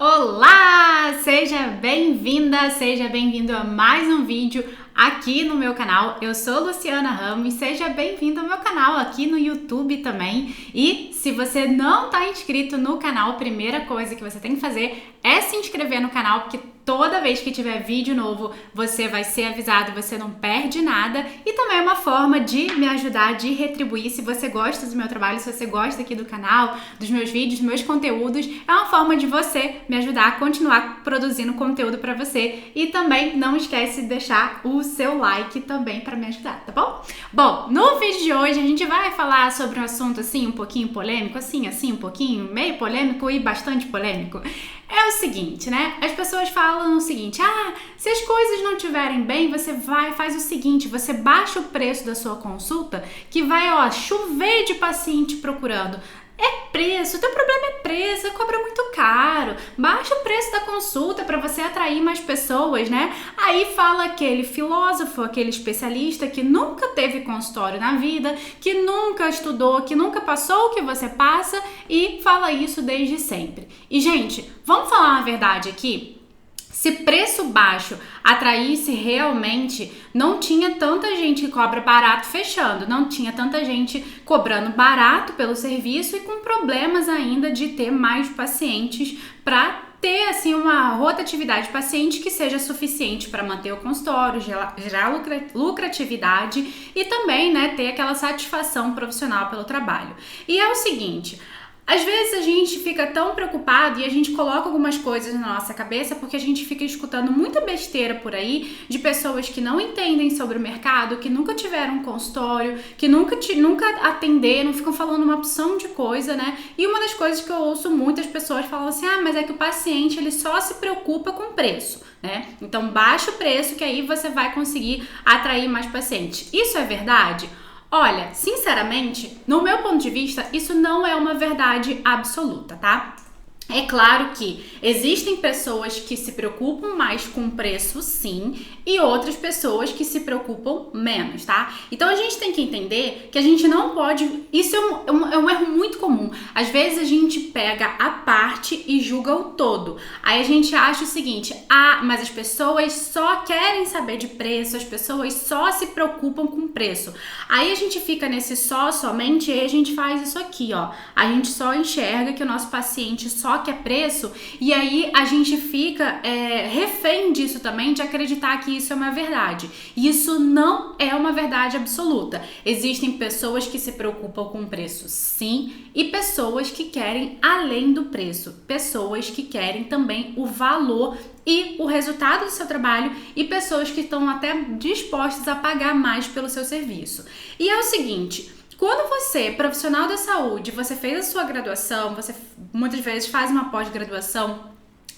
Olá! Seja bem-vinda, seja bem-vindo a mais um vídeo aqui no meu canal. Eu sou Luciana Ramos, seja bem-vindo ao meu canal aqui no YouTube também. E se você não está inscrito no canal, a primeira coisa que você tem que fazer é se inscrever no canal, porque toda vez que tiver vídeo novo, você vai ser avisado, você não perde nada. E também é uma forma de me ajudar, de retribuir. Se você gosta do meu trabalho, se você gosta aqui do canal, dos meus vídeos, dos meus conteúdos, é uma forma de você me ajudar a continuar produzindo conteúdo para você. E também não esquece de deixar o seu like também para me ajudar, tá bom? Bom, no vídeo de hoje a gente vai falar sobre um assunto assim um pouquinho polêmico, assim um pouquinho, meio polêmico e bastante polêmico. É o seguinte, né? As pessoas falam o seguinte: se as coisas não estiverem bem, você faz o seguinte, você baixa o preço da sua consulta, que vai, chover de paciente procurando. É preço, teu problema é preço, você cobra muito caro, baixa o preço da consulta para você atrair mais pessoas, né? Aí fala aquele filósofo, aquele especialista que nunca teve consultório na vida, que nunca estudou, que nunca passou o que você passa e fala isso desde sempre. E, gente, vamos falar uma verdade aqui? Se preço baixo atraísse realmente, não tinha tanta gente que cobra barato fechando, não tinha tanta gente cobrando barato pelo serviço e com problemas ainda de ter mais pacientes para ter assim uma rotatividade de paciente que seja suficiente para manter o consultório, gerar lucratividade e também, né, ter aquela satisfação profissional pelo trabalho. E é o seguinte: às vezes a gente fica tão preocupado e a gente coloca algumas coisas na nossa cabeça porque a gente fica escutando muita besteira por aí de pessoas que não entendem sobre o mercado, que nunca tiveram um consultório, que nunca atenderam, ficam falando uma opção de coisa, né? E uma das coisas que eu ouço muitas pessoas falam assim: mas é que o paciente ele só se preocupa com o preço, né? Então baixa o preço que aí você vai conseguir atrair mais pacientes. Isso é verdade? Olha, sinceramente, no meu ponto de vista, isso não é uma verdade absoluta, tá? É claro que existem pessoas que se preocupam mais com o preço, sim, e outras pessoas que se preocupam menos, tá? Então a gente tem que entender que a gente não pode... Isso é um erro muito comum. Às vezes a gente pega a parte e julga o todo. Aí a gente acha o seguinte: mas as pessoas só querem saber de preço, as pessoas só se preocupam com preço. Aí a gente fica nesse somente e a gente faz isso aqui, ó. A gente só enxerga que o nosso paciente só quer preço e aí a gente fica refém disso também, de acreditar que isso é uma verdade. E isso não é uma verdade absoluta. Existem pessoas que se preocupam com o preço, sim, e pessoas que querem além do preço, pessoas que querem também o valor e o resultado do seu trabalho e pessoas que estão até dispostas a pagar mais pelo seu serviço. E é o seguinte: quando você, profissional da saúde, você fez a sua graduação, você muitas vezes faz uma pós-graduação,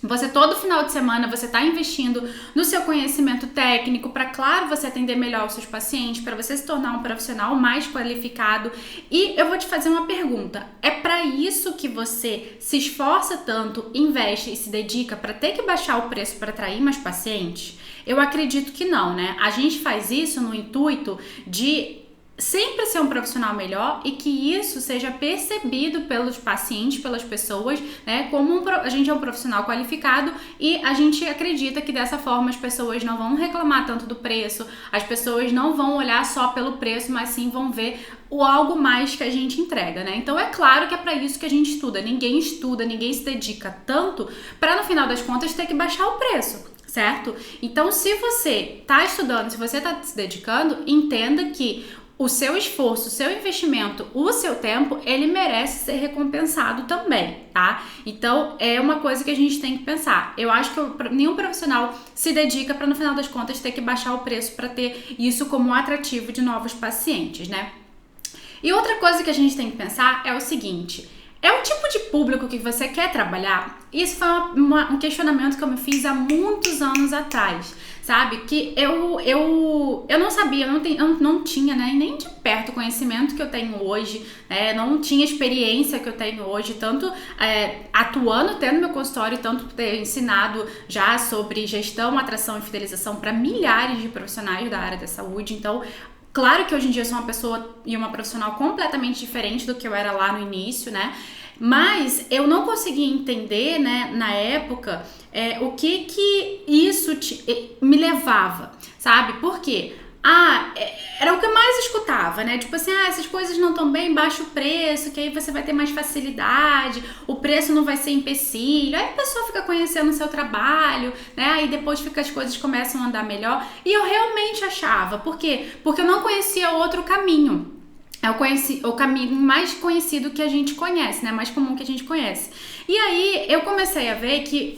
você todo final de semana você está investindo no seu conhecimento técnico para, claro, você atender melhor os seus pacientes, para você se tornar um profissional mais qualificado. E eu vou te fazer uma pergunta: é para isso que você se esforça tanto, investe e se dedica para ter que baixar o preço para atrair mais pacientes? Eu acredito que não, né? A gente faz isso no intuito de sempre ser um profissional melhor e que isso seja percebido pelos pacientes, pelas pessoas, né? Como a gente é um profissional qualificado e a gente acredita que dessa forma as pessoas não vão reclamar tanto do preço, as pessoas não vão olhar só pelo preço, mas sim vão ver o algo mais que a gente entrega, né? Então é claro que é para isso que a gente estuda. Ninguém se dedica tanto para no final das contas ter que baixar o preço, certo? Então, se você está estudando, se você está se dedicando, entenda que o seu esforço, o seu investimento, o seu tempo, ele merece ser recompensado também, tá? Então, é uma coisa que a gente tem que pensar. Eu acho que nenhum profissional se dedica para, no final das contas, ter que baixar o preço para ter isso como um atrativo de novos pacientes, né? E outra coisa que a gente tem que pensar é o seguinte: é o tipo de público que você quer trabalhar? Isso foi um questionamento que eu me fiz há muitos anos atrás, sabe? Que eu não sabia, eu não tinha, né, nem de perto o conhecimento que eu tenho hoje, não tinha experiência que eu tenho hoje, tanto atuando, tendo meu consultório, tanto ter ensinado já sobre gestão, atração e fidelização para milhares de profissionais da área da saúde. Então, claro que hoje em dia eu sou uma pessoa e uma profissional completamente diferente do que eu era lá no início, né? Mas eu não conseguia entender, né, na época, o que isso me levava, sabe? Por quê? Era o que eu mais escutava, né? Tipo assim, essas coisas não estão bem, baixa o preço, que aí você vai ter mais facilidade, o preço não vai ser empecilho, aí a pessoa fica conhecendo o seu trabalho, né? Aí depois as coisas começam a andar melhor. E eu realmente achava, por quê? Porque eu não conhecia outro caminho. Eu conheci o caminho mais conhecido que a gente conhece, né? Mais comum que a gente conhece. E aí eu comecei a ver que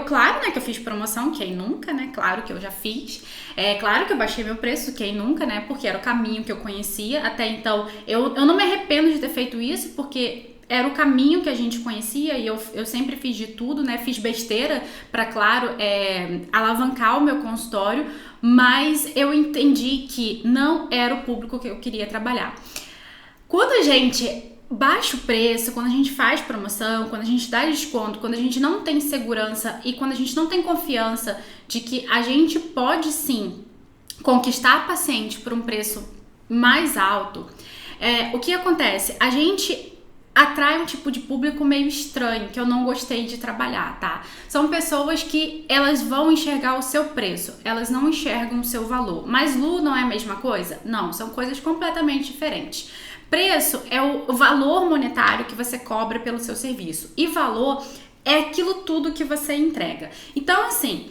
claro, né, que eu fiz promoção, quem nunca, né? Claro que eu já fiz. Claro que eu baixei meu preço, quem nunca, né? Porque era o caminho que eu conhecia. Até então, eu não me arrependo de ter feito isso, porque era o caminho que a gente conhecia e eu sempre fiz de tudo, né? Fiz besteira para, claro, alavancar o meu consultório, mas eu entendi que não era o público que eu queria trabalhar. Quando a gente baixa o preço, quando a gente faz promoção, quando a gente dá desconto, quando a gente não tem segurança e quando a gente não tem confiança de que a gente pode sim conquistar a paciente por um preço mais alto, o que acontece? A gente atrai um tipo de público meio estranho, que eu não gostei de trabalhar, tá? São pessoas que elas vão enxergar o seu preço, elas não enxergam o seu valor. Mas Lu não é a mesma coisa? Não, são coisas completamente diferentes. Preço é o valor monetário que você cobra pelo seu serviço e valor é aquilo tudo que você entrega. Então, assim,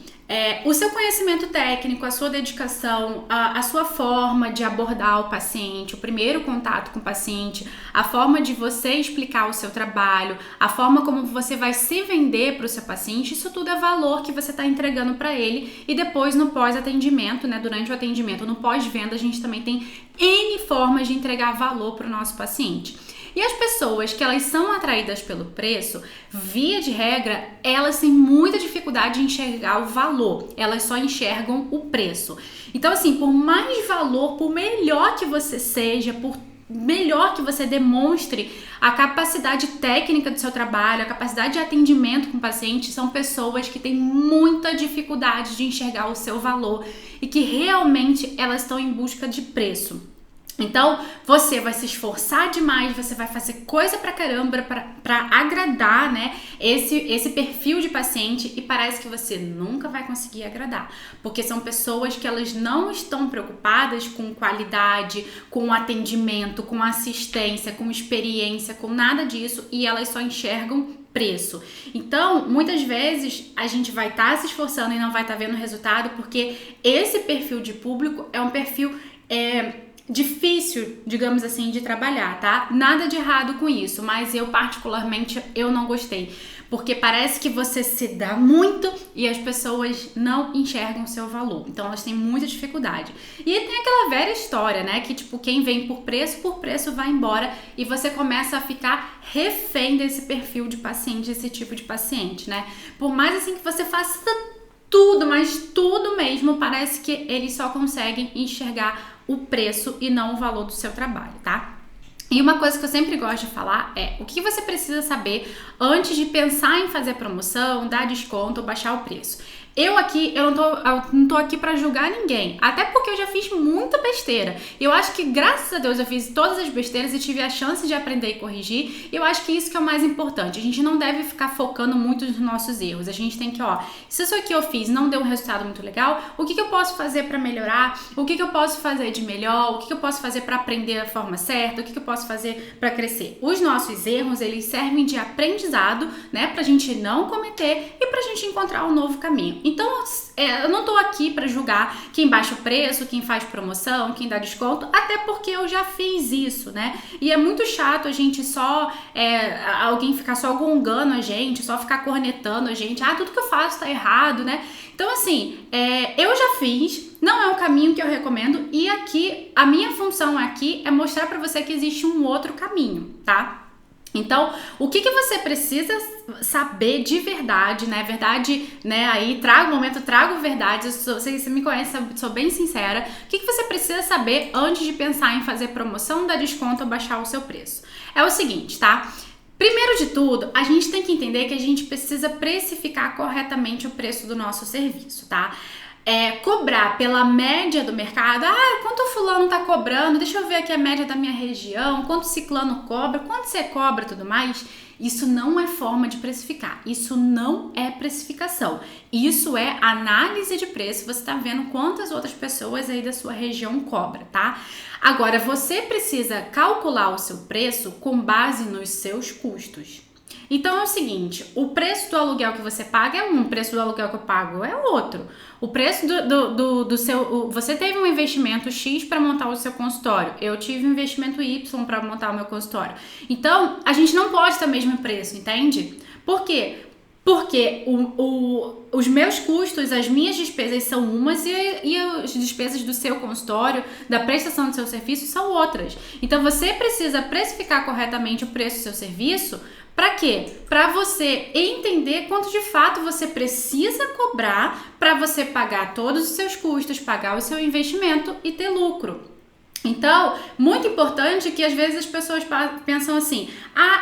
o seu conhecimento técnico, a sua dedicação, a sua forma de abordar o paciente, o primeiro contato com o paciente, a forma de você explicar o seu trabalho, a forma como você vai se vender para o seu paciente, isso tudo é valor que você está entregando para ele. E depois no pós-atendimento, né, durante o atendimento, no pós-venda, a gente também tem N formas de entregar valor para o nosso paciente. E as pessoas que elas são atraídas pelo preço, via de regra, elas têm muita dificuldade de enxergar o valor. Elas só enxergam o preço. Então, assim, por mais valor, por melhor que você seja, por melhor que você demonstre a capacidade técnica do seu trabalho, a capacidade de atendimento com o paciente, são pessoas que têm muita dificuldade de enxergar o seu valor e que realmente elas estão em busca de preço. Então, você vai se esforçar demais, você vai fazer coisa pra caramba pra agradar, né, esse perfil de paciente e parece que você nunca vai conseguir agradar. Porque são pessoas que elas não estão preocupadas com qualidade, com atendimento, com assistência, com experiência, com nada disso e elas só enxergam preço. Então, muitas vezes a gente vai estar se esforçando e não vai estar vendo resultado porque esse perfil de público é um perfil difícil, digamos assim, de trabalhar, tá? Nada de errado com isso, mas eu particularmente eu não gostei, porque parece que você se dá muito e as pessoas não enxergam o seu valor, então elas têm muita dificuldade. E tem aquela velha história, né, que tipo, quem vem por preço vai embora e você começa a ficar refém desse perfil de paciente, esse tipo de paciente, né? Por mais assim que você faça tudo, mas tudo mesmo, parece que eles só conseguem enxergar o preço e não o valor do seu trabalho, tá? E uma coisa que eu sempre gosto de falar é o que você precisa saber antes de pensar em fazer promoção, dar desconto ou baixar o preço. Eu não tô aqui pra julgar ninguém, até porque eu já fiz muita besteira. Eu acho que, graças a Deus, eu fiz todas as besteiras e tive a chance de aprender e corrigir. Eu acho que isso que é o mais importante. A gente não deve ficar focando muito nos nossos erros. A gente tem que, se isso aqui eu fiz não deu um resultado muito legal, o que eu posso fazer pra melhorar? O que eu posso fazer de melhor? O que eu posso fazer pra aprender da forma certa? O que eu posso fazer pra crescer? Os nossos erros, eles servem de aprendizado, né, pra gente não cometer e pra gente encontrar um novo caminho. Então, eu não tô aqui pra julgar quem baixa o preço, quem faz promoção, quem dá desconto, até porque eu já fiz isso, né? E é muito chato a gente só, alguém ficar só gongando a gente, só ficar cornetando a gente. Tudo que eu faço tá errado, né? Então, assim, eu já fiz, não é um caminho que eu recomendo e aqui, a minha função aqui é mostrar pra você que existe um outro caminho, tá? Então, o que você precisa saber de verdade, né? Verdade, né? Aí trago verdade. Você me conhece, sou bem sincera. O que você precisa saber antes de pensar em fazer promoção, dar desconto ou baixar o seu preço? É o seguinte, tá? Primeiro de tudo, a gente tem que entender que a gente precisa precificar corretamente o preço do nosso serviço, tá? Cobrar pela média do mercado, quanto o fulano tá cobrando, deixa eu ver aqui a média da minha região, quanto ciclano cobra, quanto você cobra e tudo mais, Isso não é forma de precificar, isso não é precificação, isso é análise de preço. Você tá vendo quantas outras pessoas aí da sua região cobram, tá? Agora, você precisa calcular o seu preço com base nos seus custos. Então é o seguinte, o preço do aluguel que você paga é um, o preço do aluguel que eu pago é outro. O preço do seu... Você teve um investimento X para montar o seu consultório, eu tive um investimento Y para montar o meu consultório. Então, a gente não pode ter o mesmo preço, entende? Por quê? Porque os meus custos, as minhas despesas são umas e as despesas do seu consultório, da prestação do seu serviço, são outras. Então, você precisa precificar corretamente o preço do seu serviço. Para quê? Para você entender quanto de fato você precisa cobrar para você pagar todos os seus custos, pagar o seu investimento e ter lucro. Então, muito importante que às vezes as pessoas pensam assim,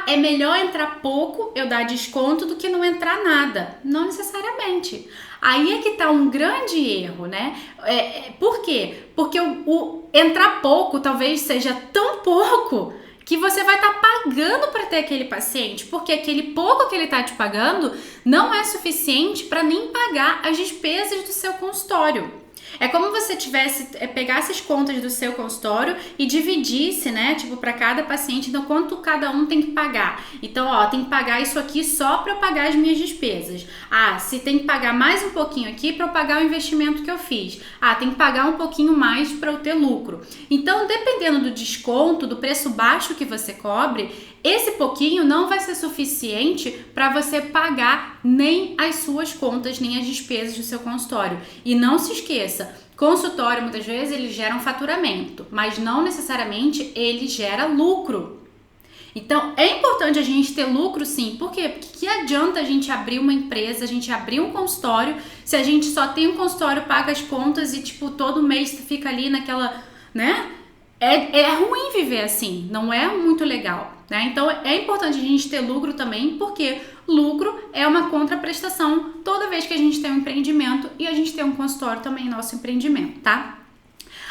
é melhor entrar pouco, eu dar desconto do que não entrar nada. Não necessariamente. Aí é que tá um grande erro, né? Por quê? Porque o entrar pouco talvez seja tão pouco que você vai estar pagando para ter aquele paciente, porque aquele pouco que ele está te pagando não é suficiente para nem pagar as despesas do seu consultório. É como você pegasse as contas do seu consultório e dividisse, né, tipo, para cada paciente, então quanto cada um tem que pagar. Então, tem que pagar isso aqui só para eu pagar as minhas despesas. Se tem que pagar mais um pouquinho aqui para eu pagar o investimento que eu fiz. Tem que pagar um pouquinho mais para eu ter lucro. Então, dependendo do desconto, do preço baixo que você cobre, esse pouquinho não vai ser suficiente para você pagar nem as suas contas, nem as despesas do seu consultório. E não se esqueça, consultório muitas vezes ele gera um faturamento, mas não necessariamente ele gera lucro. Então é importante a gente ter lucro sim. Por quê? Porque que adianta a gente abrir uma empresa, a gente abrir um consultório, se a gente só tem um consultório, paga as contas e tipo todo mês fica ali naquela, né? É ruim viver assim, não é muito legal, né? Então é importante a gente ter lucro também, porque lucro é uma contraprestação toda vez que a gente tem um empreendimento e a gente tem um consultório também em nosso empreendimento, tá?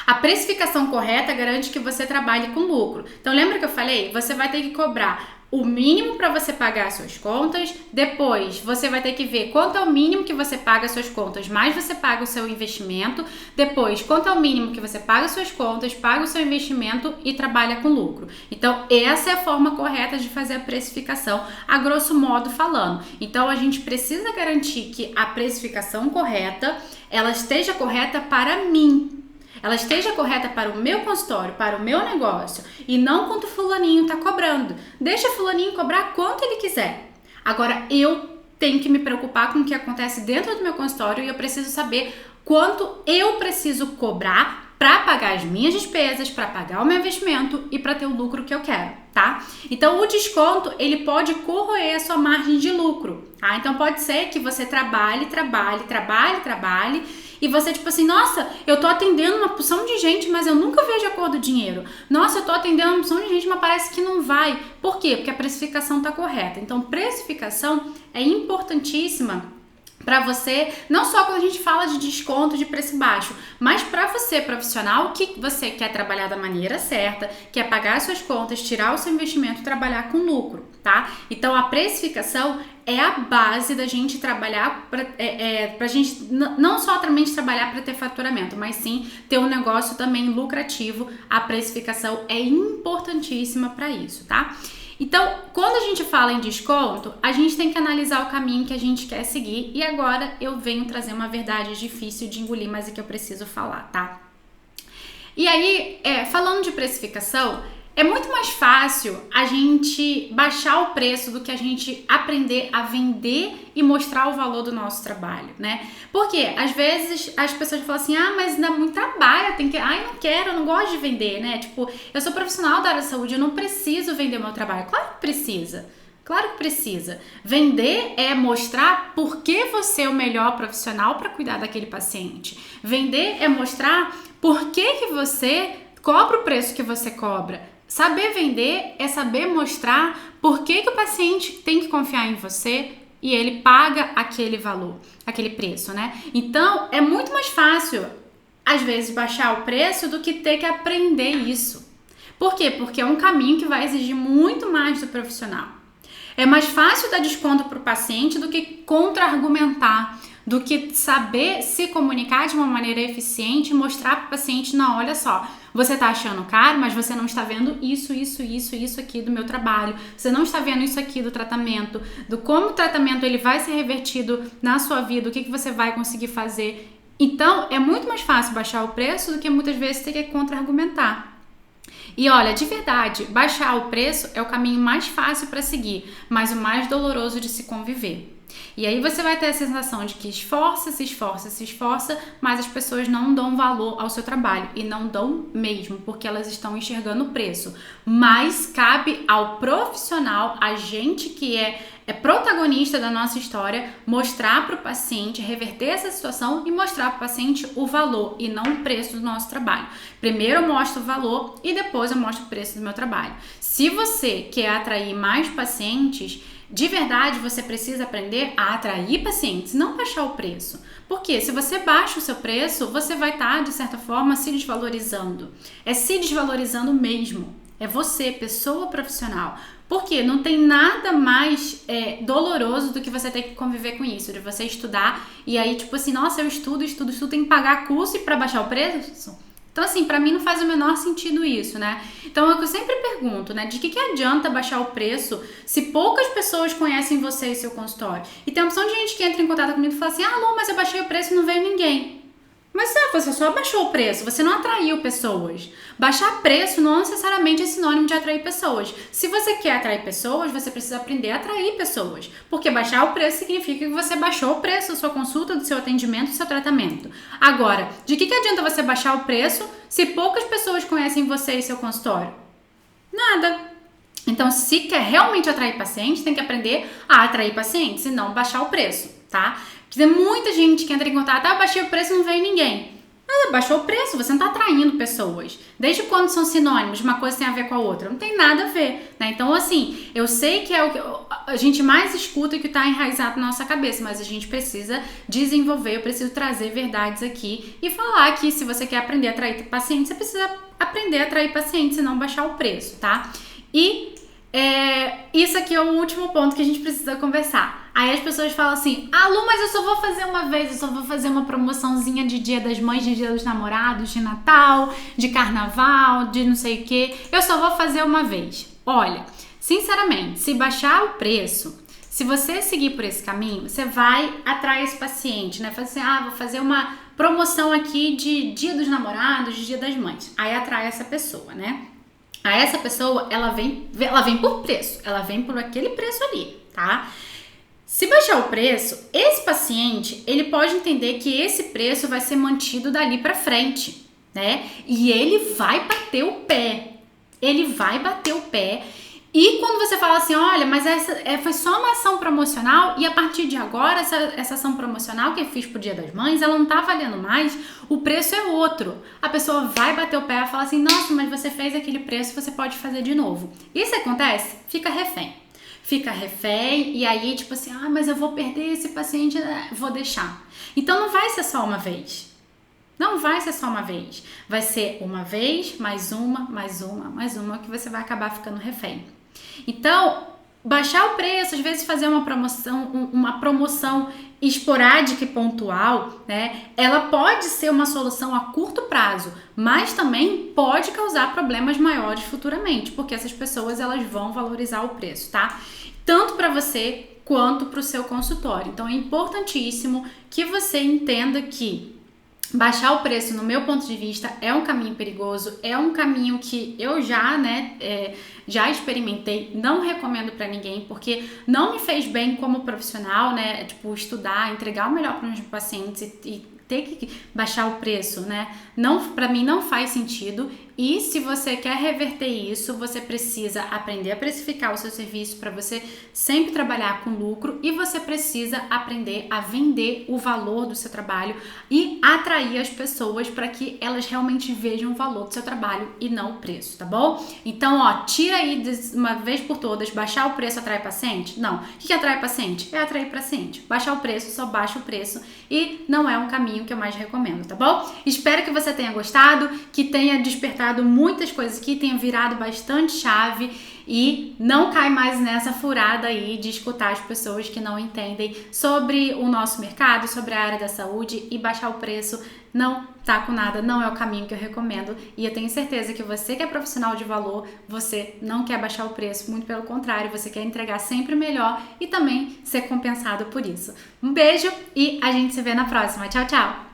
A precificação correta garante que você trabalhe com lucro. Então lembra que eu falei? Você vai ter que cobrar o mínimo para você pagar as suas contas, depois você vai ter que ver quanto é o mínimo que você paga as suas contas, mais você paga o seu investimento, depois quanto é o mínimo que você paga as suas contas, paga o seu investimento e trabalha com lucro. Então essa é a forma correta de fazer a precificação, a grosso modo falando. Então a gente precisa garantir que a precificação correta, ela esteja correta para mim. Ela esteja correta para o meu consultório, para o meu negócio e não quanto fulaninho está cobrando. Deixa fulaninho cobrar quanto ele quiser. Agora eu tenho que me preocupar com o que acontece dentro do meu consultório e eu preciso saber quanto eu preciso cobrar para pagar as minhas despesas, para pagar o meu investimento e para ter o lucro que eu quero, tá? Então o desconto, ele pode corroer a sua margem de lucro, tá? Então pode ser que você trabalhe e você tipo assim, nossa, eu tô atendendo uma porção de gente, mas eu nunca vejo a cor do dinheiro. Nossa, eu tô atendendo uma porção de gente, mas parece que não vai. Por quê? Porque a precificação tá correta. Então precificação é importantíssima para você, não só quando a gente fala de desconto de preço baixo, mas para você, profissional, que você quer trabalhar da maneira certa, quer pagar as suas contas, tirar o seu investimento e trabalhar com lucro, tá? Então a precificação é a base da gente trabalhar pra gente não somente trabalhar para ter faturamento, mas sim ter um negócio também lucrativo. A precificação é importantíssima para isso, tá? Então, quando a gente fala em desconto, a gente tem que analisar o caminho que a gente quer seguir. E agora eu venho trazer uma verdade difícil de engolir, mas é que eu preciso falar, tá? E aí, falando de precificação, é muito mais fácil a gente baixar o preço do que a gente aprender a vender e mostrar o valor do nosso trabalho, né? Porque às vezes as pessoas falam assim, mas dá muito trabalho, eu não quero, eu não gosto de vender, né? Tipo, eu sou profissional da área da saúde, eu não preciso vender meu trabalho. Claro que precisa. Claro que precisa. Vender é mostrar por que você é o melhor profissional para cuidar daquele paciente. Vender é mostrar por que você cobra o preço que você cobra. Saber vender é saber mostrar por que o paciente tem que confiar em você e ele paga aquele valor, aquele preço, né? Então, é muito mais fácil, às vezes, baixar o preço do que ter que aprender isso. Por quê? Porque é um caminho que vai exigir muito mais do profissional. É mais fácil dar desconto para o paciente do que contra-argumentar, do que saber se comunicar de uma maneira eficiente e mostrar para o paciente, não, olha só, você está achando caro, mas você não está vendo isso aqui do meu trabalho, você não está vendo isso aqui do tratamento, do como o tratamento ele vai ser revertido na sua vida, o que você vai conseguir fazer. Então, é muito mais fácil baixar o preço do que muitas vezes ter que contra-argumentar. E olha, de verdade, baixar o preço é o caminho mais fácil para seguir, mas o mais doloroso de se conviver. E aí você vai ter a sensação de que se esforça, mas as pessoas não dão valor ao seu trabalho. E não dão mesmo, porque elas estão enxergando o preço. Mas cabe ao profissional, a gente que é protagonista da nossa história, mostrar para o paciente, reverter essa situação e mostrar para o paciente o valor e não o preço do nosso trabalho. Primeiro eu mostro o valor e depois eu mostro o preço do meu trabalho. Se você quer atrair mais pacientes, de verdade, você precisa aprender a atrair pacientes, não baixar o preço. Porque se você baixa o seu preço, você vai estar, de certa forma, se desvalorizando. É se desvalorizando mesmo. É você, pessoa profissional. Porque não tem nada mais doloroso do que você ter que conviver com isso, de você estudar e aí, tipo assim, nossa, eu estudo, tem que pagar curso e para baixar o preço? Então, assim, pra mim não faz o menor sentido isso, né? Então, é o que eu sempre pergunto, né? De que adianta baixar o preço se poucas pessoas conhecem você e seu consultório? E tem uma opção de gente que entra em contato comigo e fala assim, Lu, mas eu baixei o preço e não veio ninguém. Mas você só baixou o preço, você não atraiu pessoas. Baixar preço não necessariamente é sinônimo de atrair pessoas. Se você quer atrair pessoas, você precisa aprender a atrair pessoas. Porque baixar o preço significa que você baixou o preço da sua consulta, do seu atendimento, do seu tratamento. Agora, de que adianta você baixar o preço se poucas pessoas conhecem você e seu consultório? Nada. Então, se quer realmente atrair pacientes, tem que aprender a atrair pacientes e não baixar o preço, tá? Porque tem muita gente que entra em contato, baixei o preço e não veio ninguém. Baixou o preço, você não está atraindo pessoas. Desde quando são sinônimos, uma coisa tem a ver com a outra? Não tem nada a ver, né? Então, assim, eu sei que é o que a gente mais escuta e que está enraizado na nossa cabeça, mas a gente precisa desenvolver, eu preciso trazer verdades aqui e falar que se você quer aprender a atrair pacientes, você precisa aprender a atrair pacientes e não baixar o preço, tá? E isso aqui é o último ponto que a gente precisa conversar. Aí as pessoas falam assim, Lu, mas eu só vou fazer uma vez, eu só vou fazer uma promoçãozinha de Dia das Mães, de Dia dos Namorados, de Natal, de Carnaval, de não sei o que, eu só vou fazer uma vez. Olha, sinceramente, se baixar o preço, se você seguir por esse caminho, você vai atrair esse paciente, né? Fala assim, vou fazer uma promoção aqui de Dia dos Namorados, de Dia das Mães. Aí atrai essa pessoa, né? Aí essa pessoa, ela vem por preço, ela vem por aquele preço ali, tá? Se baixar o preço, esse paciente, ele pode entender que esse preço vai ser mantido dali pra frente, né? E ele vai bater o pé. E quando você fala assim, olha, mas essa foi só uma ação promocional e a partir de agora, essa ação promocional que eu fiz pro Dia das Mães, ela não tá valendo mais, o preço é outro. A pessoa vai bater o pé e fala assim, nossa, mas você fez aquele preço, você pode fazer de novo. Isso acontece? Fica refém e aí tipo assim, mas eu vou perder esse paciente, vou deixar. Então não vai ser só uma vez. Vai ser uma vez, mais uma, que você vai acabar ficando refém. Então, baixar o preço, às vezes fazer uma promoção esporádica e pontual, né? Ela pode ser uma solução a curto prazo, mas também pode causar problemas maiores futuramente, porque essas pessoas elas vão valorizar o preço, tá? Tanto para você quanto para o seu consultório. Então é importantíssimo que você entenda que baixar o preço, no meu ponto de vista, é um caminho perigoso, é um caminho que eu já experimentei, não recomendo pra ninguém, porque não me fez bem como profissional, né? Tipo, estudar, entregar o melhor para os meus pacientes e ter que baixar o preço, né? Não, pra mim não faz sentido. E se você quer reverter isso, você precisa aprender a precificar o seu serviço para você sempre trabalhar com lucro e você precisa aprender a vender o valor do seu trabalho e atrair as pessoas para que elas realmente vejam o valor do seu trabalho e não o preço, tá bom? Então, tira aí de uma vez por todas, baixar o preço atrai paciente? Não. O que atrai paciente? É atrair paciente. Baixar o preço, só baixa o preço e não é um caminho que eu mais recomendo, tá bom? Espero que você tenha gostado, que tenha despertado muitas coisas aqui, tenha virado bastante chave e não cai mais nessa furada aí de escutar as pessoas que não entendem sobre o nosso mercado, sobre a área da saúde, e baixar o preço não tá com nada, não é o caminho que eu recomendo. E eu tenho certeza que você que é profissional de valor, você não quer baixar o preço, muito pelo contrário, você quer entregar sempre melhor e também ser compensado por isso. Um beijo e a gente se vê na próxima. Tchau, tchau!